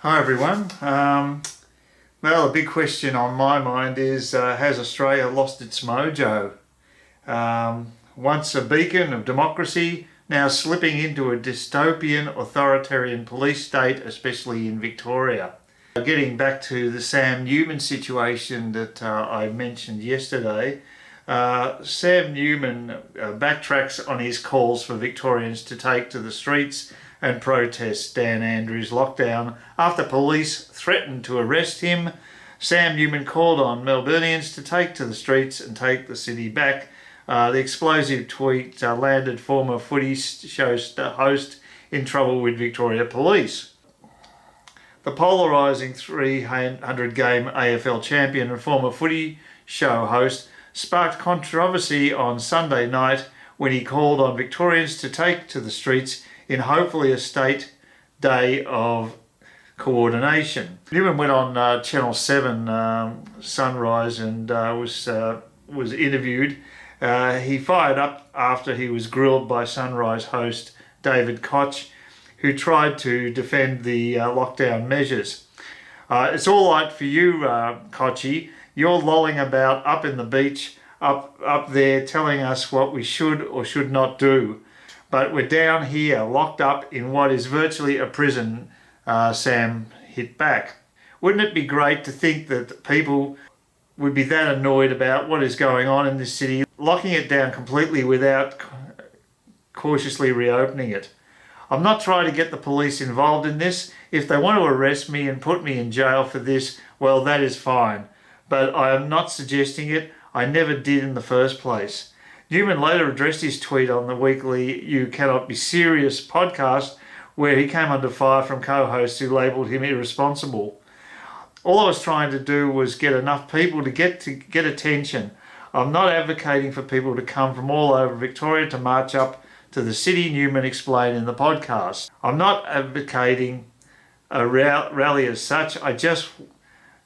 Hi everyone. Well, a big question on my mind is, has Australia lost its mojo? Once a beacon of democracy, now slipping into a dystopian authoritarian police state, especially in Victoria. Getting back to the Sam Newman situation that I mentioned yesterday, Sam Newman backtracks on his calls for Victorians to take to the streets and protest Dan Andrews' lockdown after police threatened to arrest him. Sam Newman called on Melburnians to take to the streets and take the city back. The explosive tweet landed former footy show host in trouble with Victoria Police. The polarising 300-game AFL champion and former footy show host sparked controversy on Sunday night when he called on Victorians to take to the streets in hopefully a state day of coordination. Newman went on Channel 7 Sunrise and was interviewed. He fired up after he was grilled by Sunrise host David Koch, who tried to defend the lockdown measures. It's all right for you, Kochie. You're lolling about up in the beach, up there telling us what we should or should not do. But we're down here, locked up in what is virtually a prison, Sam hit back. Wouldn't it be great to think that people would be that annoyed about what is going on in this city, locking it down completely without cautiously reopening it? I'm not trying to get the police involved in this. If they want to arrest me and put me in jail for this, well, that is fine. But I am not suggesting it. I never did in the first place. Newman later addressed his tweet on the weekly You Cannot Be Serious podcast, where he came under fire from co-hosts who labelled him irresponsible. All I was trying to do was get enough people to get attention. I'm not advocating for people to come from all over Victoria to march up to the city, Newman explained in the podcast. I'm not advocating a rally as such. I just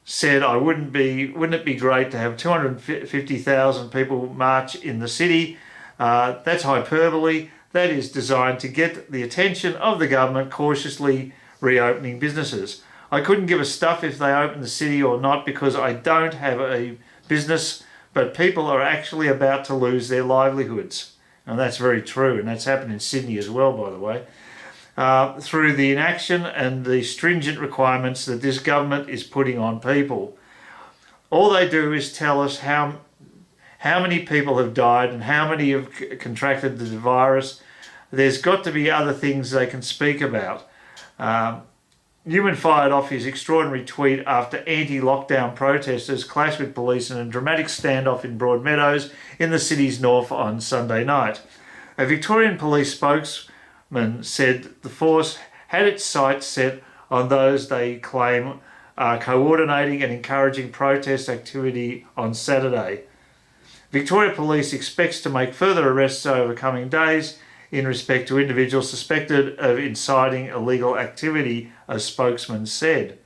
said wouldn't it be great to have 250,000 people march in the city? That's hyperbole. That is designed to get the attention of the government cautiously reopening businesses. I couldn't give a stuff if they open the city or not because I don't have a business, but people are actually about to lose their livelihoods. And that's very true, and that's happened in Sydney as well, by the way. Through the inaction and the stringent requirements that this government is putting on people. All they do is tell us how many people have died and how many have contracted the virus. There's got to be other things they can speak about. Newman fired off his extraordinary tweet after anti-lockdown protesters clashed with police in a dramatic standoff in Broadmeadows in the city's north on Sunday night. A Victorian police spokesman said the force had its sights set on those they claim are coordinating and encouraging protest activity on Saturday. Victoria Police expects to make further arrests over coming days in respect to individuals suspected of inciting illegal activity, a spokesman said.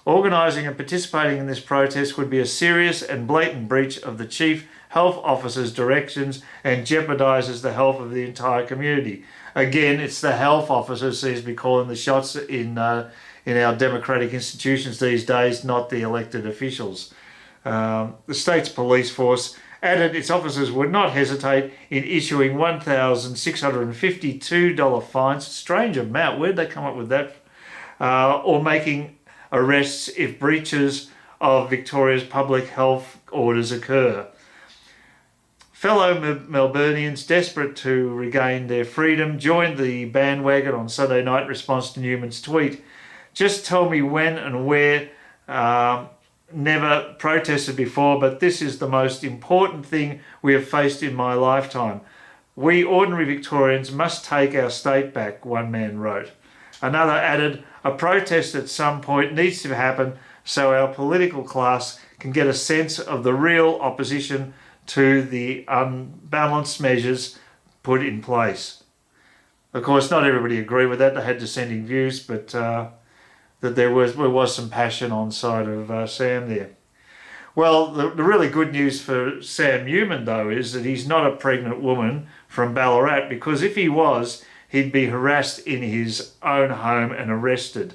Organising and participating in this protest would be a serious and blatant breach of the Chief Health Officer's directions and jeopardises the health of the entire community. Again, it's the health officer who seems to be calling the shots in our democratic institutions these days, not the elected officials. The state's police force added its officers would not hesitate in issuing $1,652 fines, strange amount, where'd they come up with that, or making arrests if breaches of Victoria's public health orders occur. Fellow Melburnians, desperate to regain their freedom, joined the bandwagon on Sunday night in response to Newman's tweet. Just tell me when and where. Never protested before, but this is the most important thing we have faced in my lifetime. We ordinary Victorians must take our state back, one man wrote. Another added, a protest at some point needs to happen so our political class can get a sense of the real opposition to the unbalanced measures put in place. Of course, not everybody agreed with that. They had dissenting views, but that there was some passion on the side of Sam there. Well, the really good news for Sam Newman, though, is that he's not a pregnant woman from Ballarat, because if he was, he'd be harassed in his own home and arrested.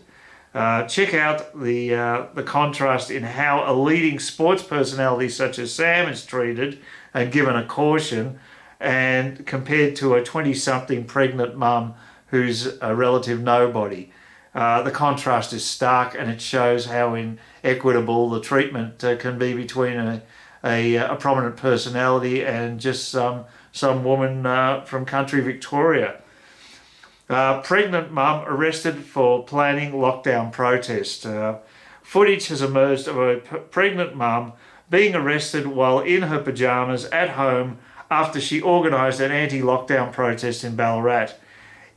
Check out the contrast in how a leading sports personality such as Sam is treated and given a caution, and compared to a 20-something pregnant mum who's a relative nobody. The contrast is stark, and it shows how inequitable the treatment can be between a prominent personality and just some woman from country Victoria. Pregnant mum arrested for planning lockdown protest. Footage has emerged of a pregnant mum being arrested while in her pyjamas at home after she organised an anti-lockdown protest in Ballarat.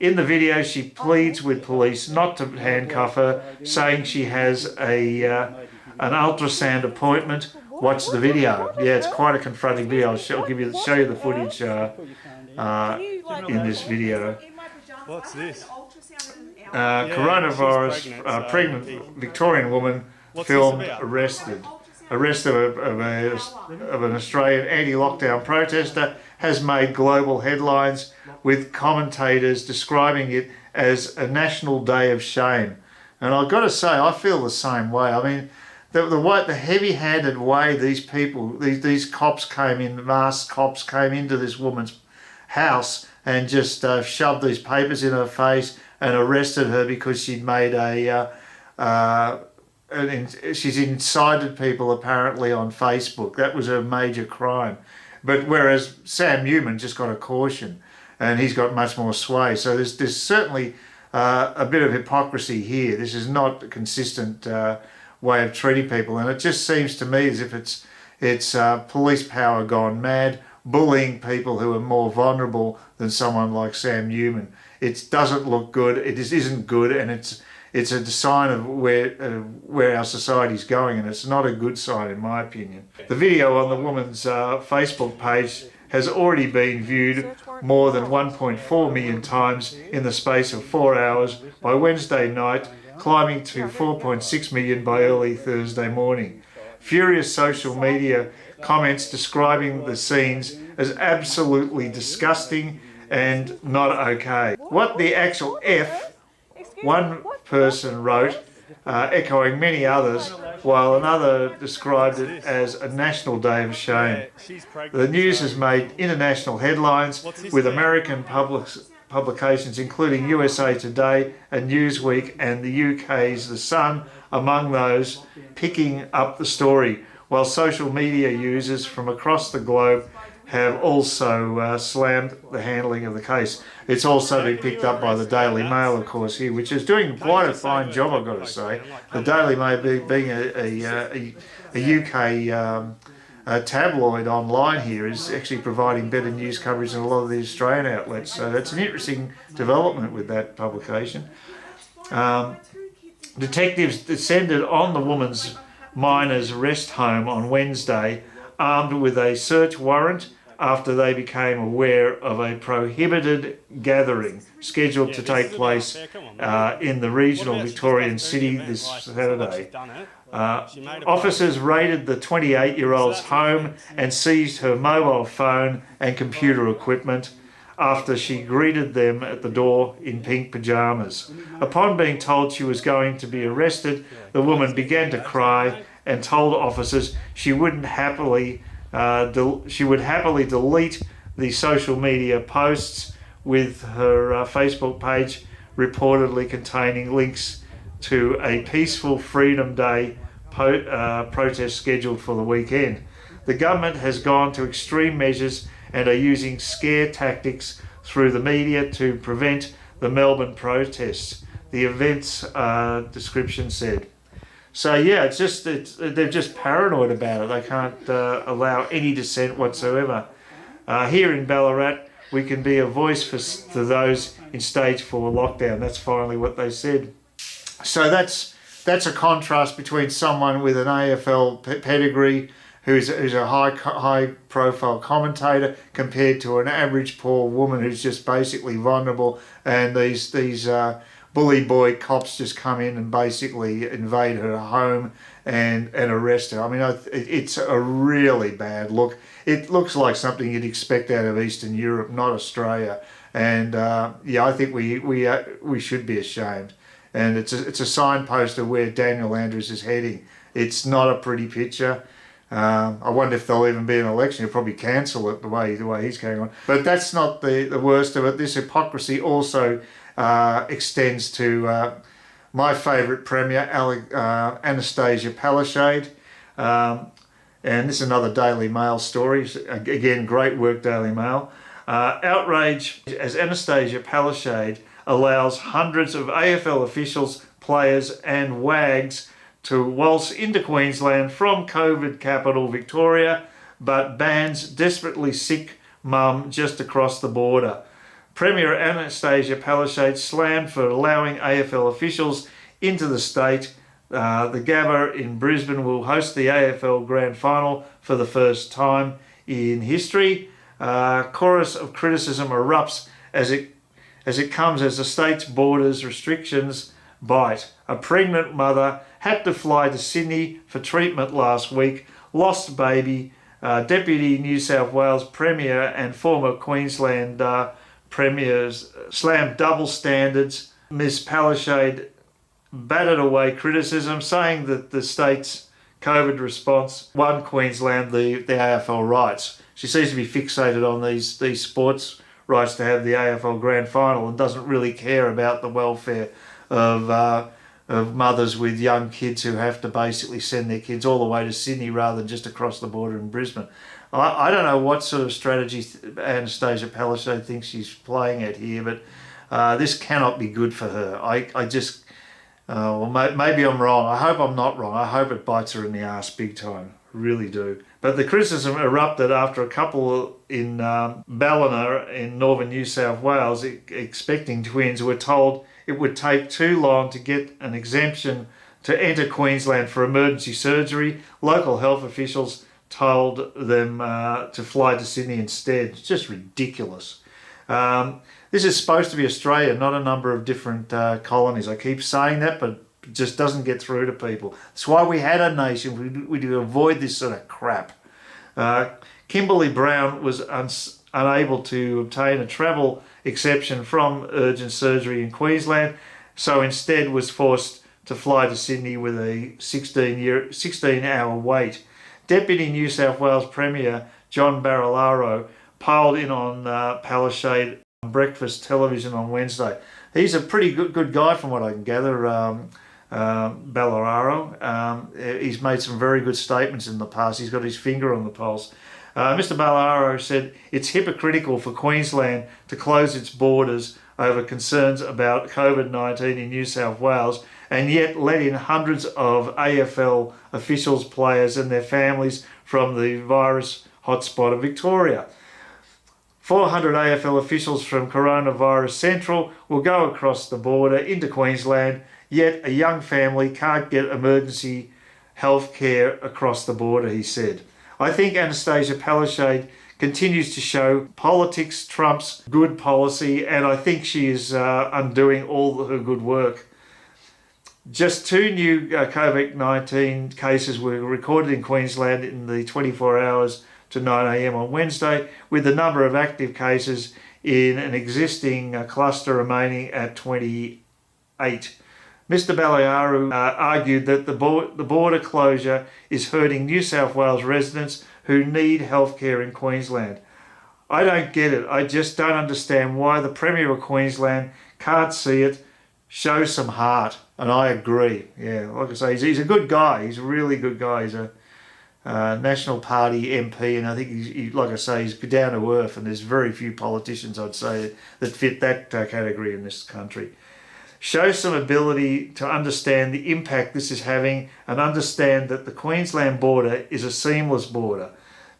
In the video, she pleads with police not to handcuff her, saying she has an ultrasound appointment. Watch the video. Yeah, it's quite a confronting video. I'll show you the footage in this video. What's this? Coronavirus pregnant Victorian woman filmed arrested. Arrest of an Australian anti-lockdown protester has made global headlines, with commentators describing it as a national day of shame. And I've got to say, I feel the same way. I mean, the heavy-handed way these people, these cops came in, masked cops came into this woman's house and just shoved these papers in her face and arrested her because she'd made she's incited people apparently on Facebook. That was a major crime. But whereas Sam Newman just got a caution, and he's got much more sway. So there's certainly a bit of hypocrisy here. This is not a consistent way of treating people, and it just seems to me as if it's police power gone mad, bullying people who are more vulnerable than someone like Sam Newman. It doesn't look good. It just isn't good, and it's a sign of where our society's going, and it's not a good sign in my opinion. The video on the woman's Facebook page has already been viewed more than 1.4 million times in the space of 4 hours by Wednesday night, climbing to 4.6 million by early Thursday morning. Furious social media comments describing the scenes as absolutely disgusting and not okay. What the actual F, one person wrote, echoing many others, while another described it as a national day of shame. The news has made international headlines, with American publications including USA Today and Newsweek and the UK's The Sun among those picking up the story, while social media users from across the globe have also slammed the handling of the case. It's also been picked up by the Daily Mail, of course, here, which is doing quite a fine job, I've got to say. The Daily Mail being a UK tabloid online here is actually providing better news coverage than a lot of the Australian outlets. So that's an interesting development with that publication. Detectives descended on the woman's miner's rest home on Wednesday, armed with a search warrant, after they became aware of a prohibited gathering scheduled to take place in the regional Victorian city this Saturday. Officers raided the 28-year-old's home and seized her mobile phone and computer equipment after she greeted them at the door in pink pyjamas. Upon being told she was going to be arrested, the woman began to cry and told officers she would happily delete the social media posts, with her Facebook page reportedly containing links to a peaceful Freedom Day protest scheduled for the weekend. The government has gone to extreme measures and are using scare tactics through the media to prevent the Melbourne protests, the event's description said. So yeah, they're just paranoid about it. They can't allow any dissent whatsoever. Here in Ballarat, we can be a voice for those in stage 4 lockdown. That's finally what they said. So that's a contrast between someone with an AFL pedigree, who's a high profile commentator, compared to an average poor woman who's just basically vulnerable, and these bully boy cops just come in and basically invade her home and arrest her. I mean, it's a really bad look. It looks like something you'd expect out of Eastern Europe, not Australia. And yeah, I think we should be ashamed. and it's a signpost of where Daniel Andrews is heading. It's not a pretty picture. I wonder if there'll even be an election. He'll probably cancel it the way he's going on. But that's not the worst of it. This hypocrisy also extends to my favourite Premier, Anastasia Palaszczuk. And this is another Daily Mail story. Again, great work, Daily Mail. Outrage as Anastasia Palaszczuk allows hundreds of AFL officials, players and wags to waltz into Queensland from COVID capital Victoria, but bans desperately sick mum just across the border. Premier Anastasia Palaszczuk slammed for allowing AFL officials into the state. The Gabba in Brisbane will host the AFL Grand Final for the first time in history. Chorus of criticism erupts as it comes as the state's borders restrictions bite. A pregnant mother had to fly to Sydney for treatment last week. Lost baby. Deputy New South Wales Premier and former Queensland Premiers slammed double standards. Ms Palaszczuk batted away criticism, saying that the state's COVID response won Queensland the AFL rights. She seems to be fixated on these sports rights to have the AFL Grand Final and doesn't really care about the welfare of mothers with young kids who have to basically send their kids all the way to Sydney rather than just across the border in Brisbane. I don't know what sort of strategy Anastasia Palaszczuk thinks she's playing at here, but this cannot be good for her. I just... maybe I'm wrong. I hope I'm not wrong. I hope it bites her in the arse big time. Really do. But the criticism erupted after a couple in Ballarat in northern New South Wales expecting twins were told it would take too long to get an exemption to enter Queensland for emergency surgery. Local health officials told them to fly to Sydney instead. It's just ridiculous. This is supposed to be Australia, not a number of different colonies. I keep saying that, but it just doesn't get through to people. That's why we had a nation. We do avoid this sort of crap. Kimberly Brown was unable to obtain a travel exception from urgent surgery in Queensland, so instead was forced to fly to Sydney with a 16-hour wait. Deputy New South Wales Premier John Barilaro piled in on Palaszczuk on breakfast television on Wednesday. He's a pretty good guy from what I can gather, Barilaro. He's made some very good statements in the past. He's got his finger on the pulse. Mr Barilaro said it's hypocritical for Queensland to close its borders over concerns about COVID-19 in New South Wales and yet let in hundreds of AFL officials, players and their families from the virus hotspot of Victoria. 400 AFL officials from Coronavirus Central will go across the border into Queensland, yet a young family can't get emergency health care across the border, he said. I think Anastasia Palaszczuk continues to show politics trumps good policy, and I think she is undoing all her good work. Just 2 new COVID-19 cases were recorded in Queensland in the 24 hours to 9 a.m. on Wednesday, with the number of active cases in an existing cluster remaining at 28. Mr Barilaro argued that the border closure is hurting New South Wales residents who need healthcare in Queensland. I don't get it. I just don't understand why the Premier of Queensland can't see it. Show some heart. And I agree. Yeah, like I say, he's a good guy. He's a really good guy. He's a National Party MP, and I think he's like I say, he's down to earth, and there's very few politicians, I'd say, that fit that category in this country. Show some ability to understand the impact this is having and understand that the Queensland border is a seamless border.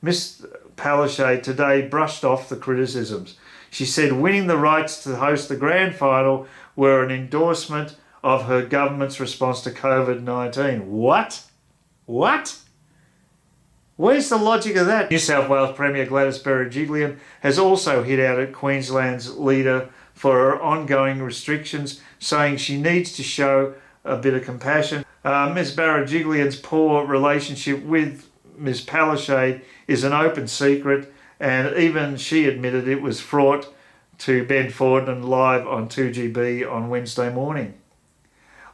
Ms Palaszczuk today brushed off the criticisms. She said winning the rights to host the grand final were an endorsement of her government's response to COVID-19. What? Where's the logic of that? New South Wales Premier Gladys Berejiklian has also hit out at Queensland's leader for her ongoing restrictions, saying she needs to show a bit of compassion. Ms Berejiklian's poor relationship with Ms Palaszczuk is an open secret, and even she admitted it was fraught to Ben Forden live on 2GB on Wednesday morning.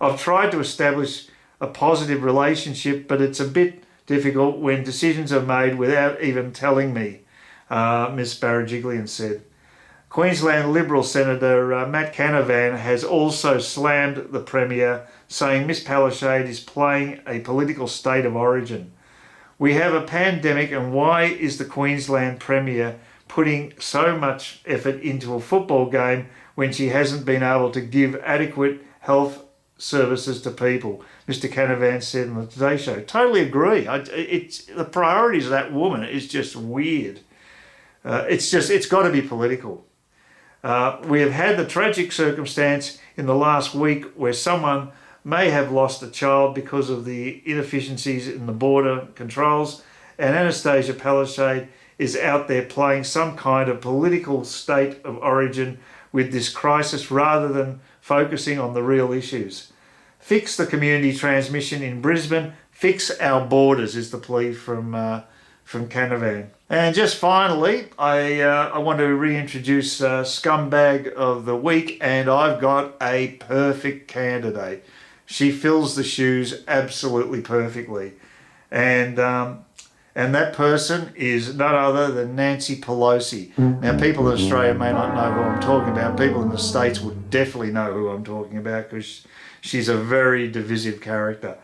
I've tried to establish a positive relationship, but it's a bit difficult when decisions are made without even telling me, Ms Berejiklian said. Queensland Liberal Senator Matt Canavan has also slammed the Premier, saying Ms Palaszczuk is playing a political state of origin. We have a pandemic, and why is the Queensland Premier putting so much effort into a football game when she hasn't been able to give adequate health services to people? Mr Canavan said on the Today Show. Totally agree. It's the priorities of that woman is just weird. It's got to be political. We have had the tragic circumstance in the last week where someone may have lost a child because of the inefficiencies in the border controls, and Anastasia Palaszczuk is out there playing some kind of political state of origin with this crisis rather than focusing on the real issues. Fix the community transmission in Brisbane, fix our borders is the plea from Canavan. And just finally, I want to reintroduce Scumbag of the Week, and I've got a perfect candidate. She fills the shoes absolutely perfectly. And that person is none other than Nancy Pelosi. Now, people in Australia may not know who I'm talking about. People in the States would definitely know who I'm talking about because she's a very divisive character.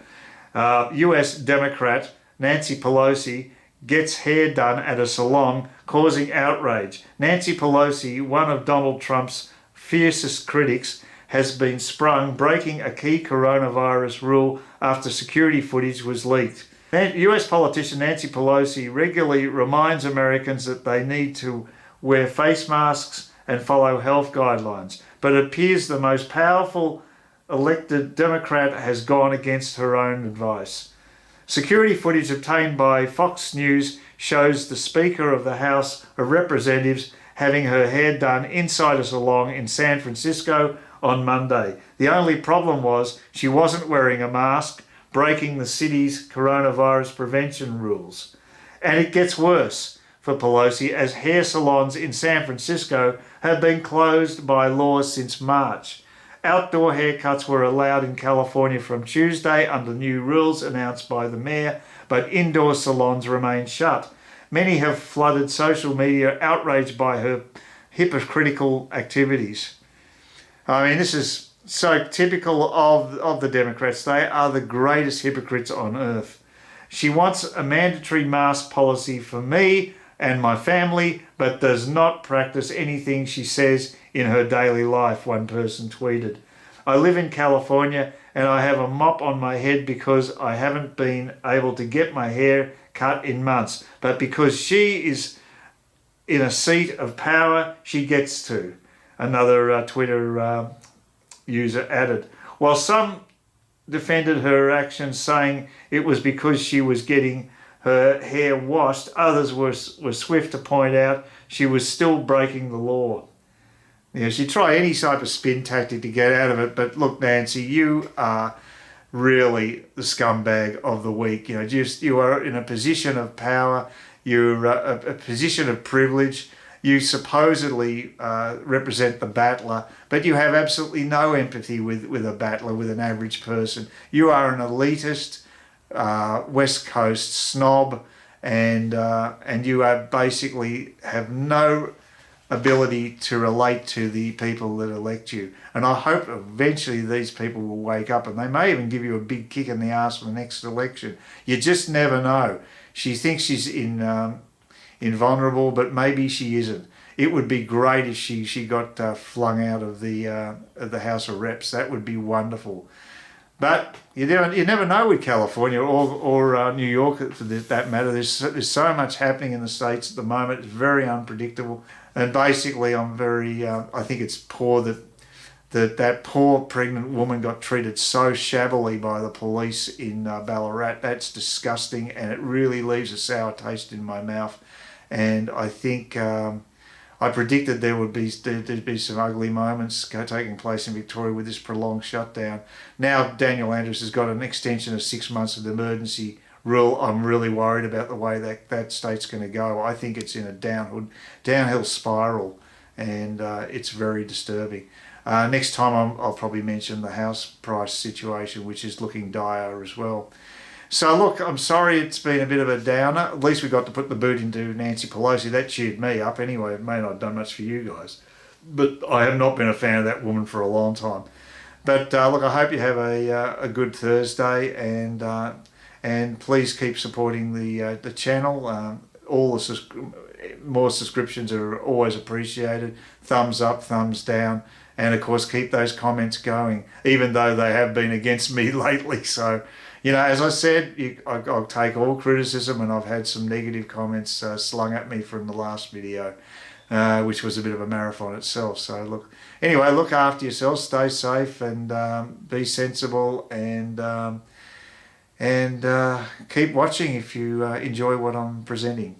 US Democrat Nancy Pelosi gets hair done at a salon, causing outrage. Nancy Pelosi, one of Donald Trump's fiercest critics, has been sprung, breaking a key coronavirus rule after security footage was leaked. US politician Nancy Pelosi regularly reminds Americans that they need to wear face masks and follow health guidelines, but it appears the most powerful elected Democrat has gone against her own advice. Security footage obtained by Fox News shows the Speaker of the House of Representatives having her hair done inside a salon in San Francisco on Monday. The only problem was she wasn't wearing a mask, breaking the city's coronavirus prevention rules. And it gets worse for Pelosi, as hair salons in San Francisco have been closed by law since March. Outdoor haircuts were allowed in California from Tuesday under new rules announced by the mayor, but indoor salons remain shut. Many have flooded social media, outraged by her hypocritical activities. I mean, this is so typical of the Democrats. They are the greatest hypocrites on earth. She wants a mandatory mask policy for me and my family, but does not practice anything she says in her daily life, one person tweeted. I live in California and I have a mop on my head because I haven't been able to get my hair cut in months. But because she is in a seat of power, she gets to. Another Twitter user added. While some defended her actions, saying it was because she was getting her hair washed, others were swift to point out she was still breaking the law. You know, she'd try any type of spin tactic to get out of it, but look, Nancy, you are really the scumbag of the week. You know, you are in a position of power, you're a position of privilege. You supposedly represent the battler, but you have absolutely no empathy with a battler, with an average person. You are an elitist, West Coast snob, and you are basically have no ability to relate to the people that elect you. And I hope eventually these people will wake up, and they may even give you a big kick in the ass for the next election. You just never know. She thinks she's invulnerable, but maybe she isn't. It would be great if she got flung out of the House of Reps. That would be wonderful. But you never know with California or New York for that matter. There's so much happening in the States at the moment. It's very unpredictable. And basically, I think it's poor that poor pregnant woman got treated so shabbily by the police in Ballarat. That's disgusting, and it really leaves a sour taste in my mouth. And I think I predicted there'd be some ugly moments taking place in Victoria with this prolonged shutdown. Now Daniel Andrews has got an extension of 6 months of the emergency rule. I'm really worried about the way that state's going to go. I think it's in a downhill spiral, and it's very disturbing. Next time I'll probably mention the house price situation, which is looking dire as well. So look, I'm sorry it's been a bit of a downer. At least we got to put the boot into Nancy Pelosi. That cheered me up anyway. It may not have done much for you guys. But I have not been a fan of that woman for a long time. But look, I hope you have a good Thursday, and please keep supporting the channel. All the more subscriptions are always appreciated. Thumbs up, thumbs down, and of course keep those comments going, even though they have been against me lately. So, as I said, I'll take all criticism, and I've had some negative comments slung at me from the last video, which was a bit of a marathon itself. So look after yourselves, stay safe, and be sensible, and keep watching if you enjoy what I'm presenting.